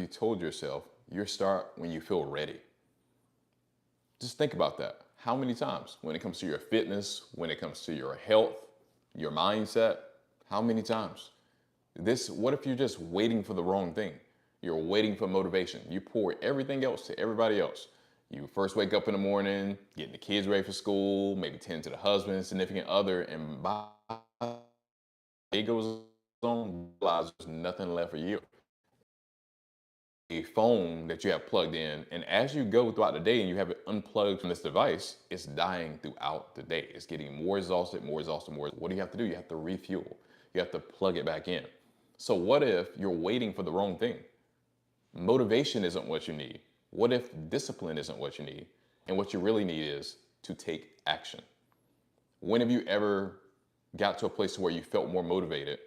you told yourself you start when you feel ready. Just think about that. How many times when it comes to your fitness, when it comes to your health, your mindset, how many times? What if you're just waiting for the wrong thing? You're waiting for motivation. You pour everything else to everybody else. You first wake up in the morning, getting the kids ready for school, maybe tend to the husband, significant other, and by the day goes on, realize there's nothing left for you. A phone that you have plugged in, and as you go throughout the day and you have it unplugged from this device, it's dying throughout the day. It's getting more exhausted, more exhausted, more. What do you have to do? You have to refuel. You have to plug it back in. So what if you're waiting for the wrong thing? Motivation isn't what you need. What if discipline isn't what you need? And what you really need is to take action. When have you ever got to a place where you felt more motivated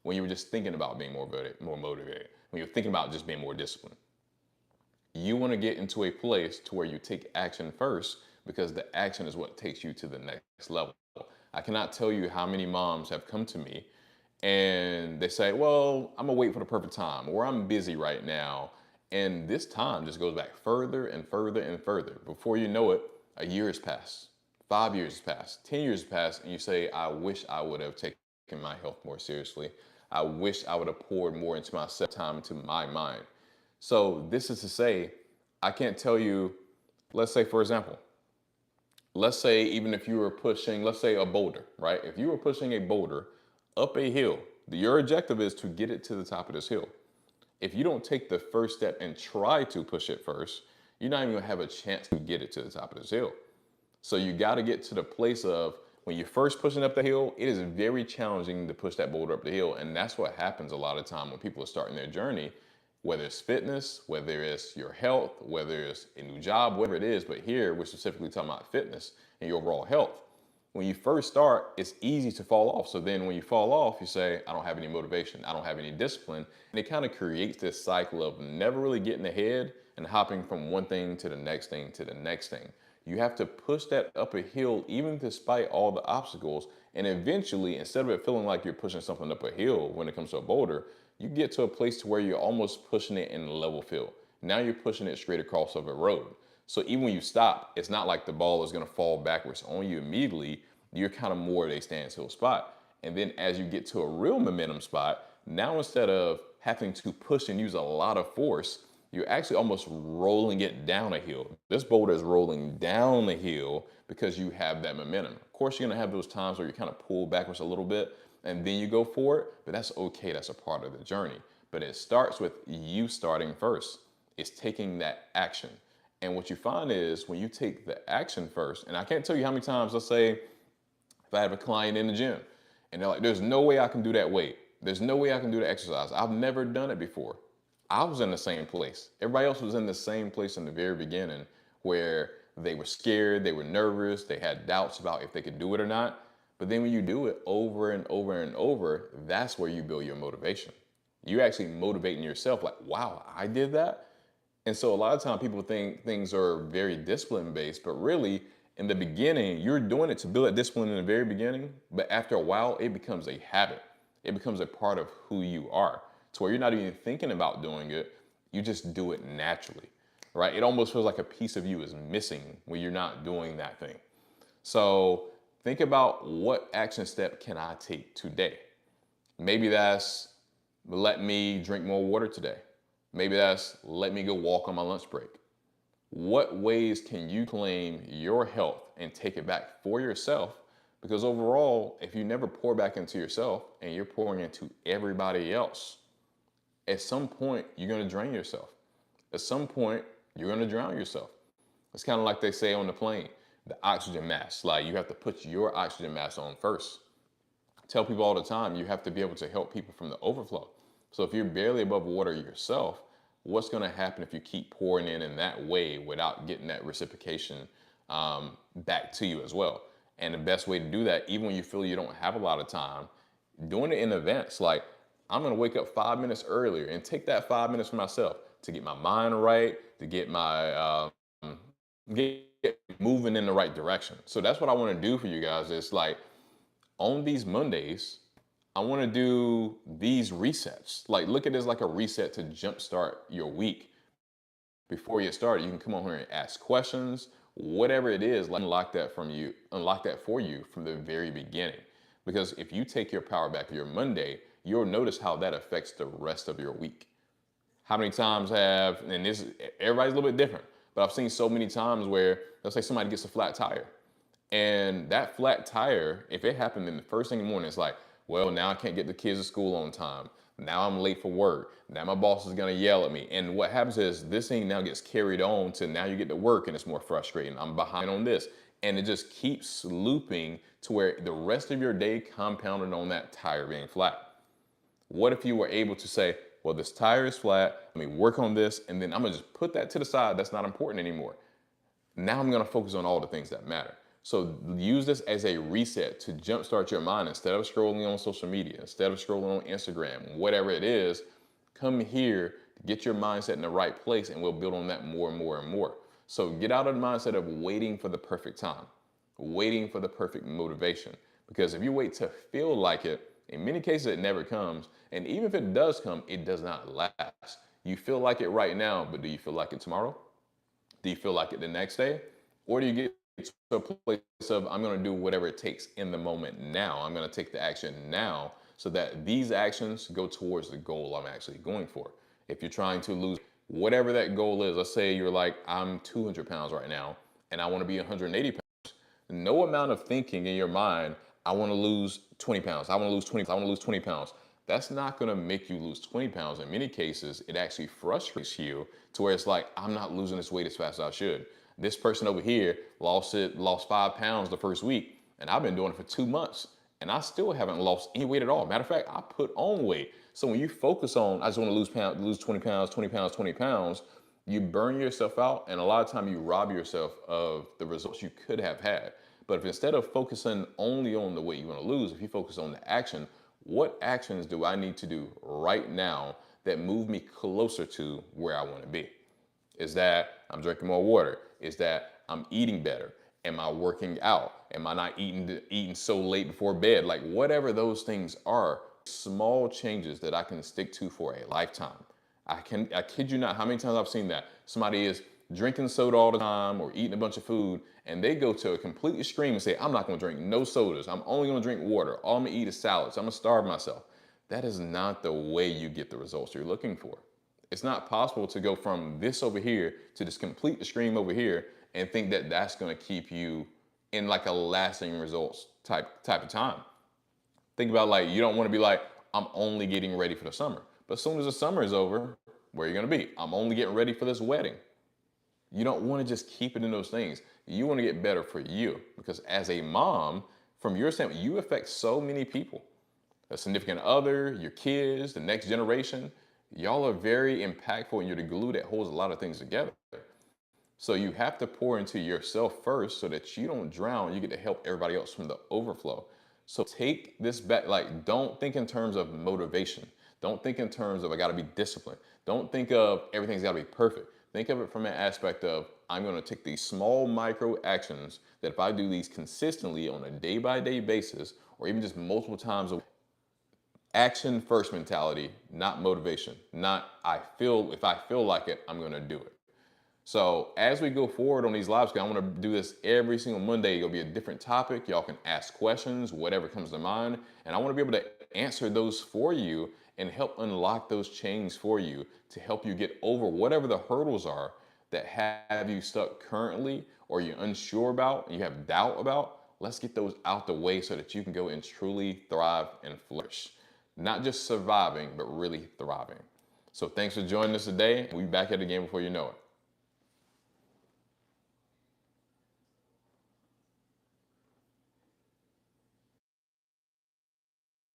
when you were just thinking about being more motivated, when you're thinking about just being more disciplined? You want to get into a place to where you take action first, because the action is what takes you to the next level. I cannot tell you how many moms have come to me and they say, well, I'm gonna wait for the perfect time, or I'm busy right now. And this time just goes back further and further and further. Before you know it, a year has passed, 5 years has passed, 10 years has passed, and you say, I wish I would have taken my health more seriously. I wish I would have poured more into myself, time into my mind. So this is to say, I can't tell you, let's say, for example, let's say even if you were pushing, let's say a boulder, right? If you were pushing a boulder up a hill, your objective is to get it to the top of this hill. If you don't take the first step and try to push it first, you're not even gonna have a chance to get it to the top of this hill. So you gotta get to the place of when you're first pushing up the hill, it is very challenging to push that boulder up the hill. And that's what happens a lot of time when people are starting their journey, whether it's fitness, whether it's your health, whether it's a new job, whatever it is. But here we're specifically talking about fitness and your overall health. When you first start, it's easy to fall off. So then when you fall off, you say, I don't have any motivation, I don't have any discipline. And it kind of creates this cycle of never really getting ahead and hopping from one thing to the next thing to the next thing. You have to push that up a hill, even despite all the obstacles. And eventually, instead of it feeling like you're pushing something up a hill when it comes to a boulder, you get to a place to where you're almost pushing it in a level field. Now you're pushing it straight across of a road. So even when you stop, it's not like the ball is going to fall backwards on you immediately. You're kind of more at a standstill spot. And then as you get to a real momentum spot, now instead of having to push and use a lot of force, you're actually almost rolling it down a hill. This boulder is rolling down the hill because you have that momentum. Of course, you're gonna have those times where you kind of pull backwards a little bit and then you go for it, but that's okay, that's a part of the journey. But it starts with you starting first. It's taking that action. And what you find is when you take the action first, and I can't tell you how many times, let's say, if I have a client in the gym and they're like, there's no way I can do that weight. There's no way I can do the exercise. I've never done it before. I was in the same place. Everybody else was in the same place in the very beginning where they were scared, they were nervous, they had doubts about if they could do it or not. But then when you do it over and over and over, that's where you build your motivation. You're actually motivating yourself like, wow, I did that. And so a lot of times people think things are very discipline based, but really in the beginning, you're doing it to build that discipline in the very beginning. But after a while, it becomes a habit. It becomes a part of who you are, to where you're not even thinking about doing it. You just do it naturally, right? It almost feels like a piece of you is missing when you're not doing that thing. So think about, what action step can I take today? Maybe that's, let me drink more water today. Maybe that's, let me go walk on my lunch break. What ways can you claim your health and take it back for yourself? Because overall, if you never pour back into yourself and you're pouring into everybody else, at some point you're going to drain yourself. At some point you're going to drown yourself. It's kind of like they say on the plane, the oxygen mask. Like, you have to put your oxygen mask on first. I tell people all the time, you have to be able to help people from the overflow. So if you're barely above water yourself, what's going to happen if you keep pouring in that way without getting that reciprocation back to you as well? And the best way to do that, even when you feel you don't have a lot of time, doing it in advance. Like, I'm going to wake up 5 minutes earlier and take that 5 minutes for myself to get my mind right, to get my get moving in the right direction. So that's what I want to do for you guys. Is like, on these Mondays, I want to do these resets. Like, look at this like a reset to jumpstart your week. Before you start, you can come on here and ask questions, whatever it is, like unlock that for you from the very beginning. Because if you take your power back your Monday, you'll notice how that affects the rest of your week. How many times and this, everybody's a little bit different, but I've seen so many times where, let's say somebody gets a flat tire. And that flat tire, if it happened in the first thing in the morning, it's like, well, now I can't get the kids to school on time. Now I'm late for work. Now my boss is gonna yell at me. And what happens is this thing now gets carried on to now you get to work and it's more frustrating. I'm behind on this. And it just keeps looping to where the rest of your day compounded on that tire being flat. What if you were able to say, well, this tire is flat, let me work on this, and then I'm gonna just put that to the side, that's not important anymore. Now I'm gonna focus on all the things that matter. So use this as a reset to jumpstart your mind. Instead of scrolling on social media, instead of scrolling on Instagram, whatever it is, come here to get your mindset in the right place, and we'll build on that more and more and more. So get out of the mindset of waiting for the perfect time, waiting for the perfect motivation. Because if you wait to feel like it, in many cases it never comes. And even if it does come, it does not last. You feel like it right now, but do you feel like it tomorrow? Do you feel like it the next day? Or do you get to a place of, I'm gonna do whatever it takes in the moment now. I'm gonna take the action now so that these actions go towards the goal I'm actually going for. If you're trying to lose whatever that goal is, let's say you're like, I'm 200 pounds right now and I wanna be 180 pounds. No amount of thinking in your mind, I wanna lose 20 pounds, I wanna lose 20 pounds, I wanna lose 20 pounds. That's not gonna make you lose 20 pounds. In many cases, it actually frustrates you to where it's like, I'm not losing this weight as fast as I should. This person over here lost 5 pounds the first week, and I've been doing it for 2 months, and I still haven't lost any weight at all. Matter of fact, I put on weight. So when you focus on, I just want to lose 20 pounds, 20 pounds, 20 pounds, you burn yourself out, and a lot of time you rob yourself of the results you could have had. But if instead of focusing only on the weight you want to lose, if you focus on the action, what actions do I need to do right now that move me closer to where I want to be? Is that I'm drinking more water? Is that I'm eating better? Am I working out? Am I not eating so late before bed? Like whatever those things are, small changes that I can stick to for a lifetime. I kid you not, how many times I've seen that somebody is drinking soda all the time or eating a bunch of food, and they go to a complete extreme and say, I'm not gonna drink no sodas. I'm only gonna drink water. All I'm gonna eat is salads. I'm gonna starve myself. That is not the way you get the results you're looking for. It's not possible to go from this over here to this complete extreme over here and think that that's going to keep you in like a lasting results type of time. Think about, like, you don't want to be like, I'm only getting ready for the summer. But as soon as the summer is over, where are you going to be? I'm only getting ready for this wedding. You don't want to just keep it in those things. You want to get better for you, because as a mom, from your standpoint, you affect so many people. A significant other, your kids, the next generation. Y'all are very impactful, and you're the glue that holds a lot of things together. So you have to pour into yourself first so that you don't drown. You get to help everybody else from the overflow. So take this back. Like, don't think in terms of motivation. Don't think in terms of I got to be disciplined. Don't think of everything's got to be perfect. Think of it from an aspect of I'm going to take these small micro actions that if I do these consistently on a day-by-day basis, or even just multiple times a week, action first mentality, not motivation. Not if I feel like it, I'm going to do it. So as we go forward on these lives, I want to do this every single Monday. It'll be a different topic. Y'all can ask questions, whatever comes to mind. And I want to be able to answer those for you and help unlock those chains for you to help you get over whatever the hurdles are that have you stuck currently, or you're unsure about, and you have doubt about. Let's get those out the way so that you can go and truly thrive and flourish. Not just surviving, but really thriving. So thanks for joining us today. We'll be back at it again before you know it.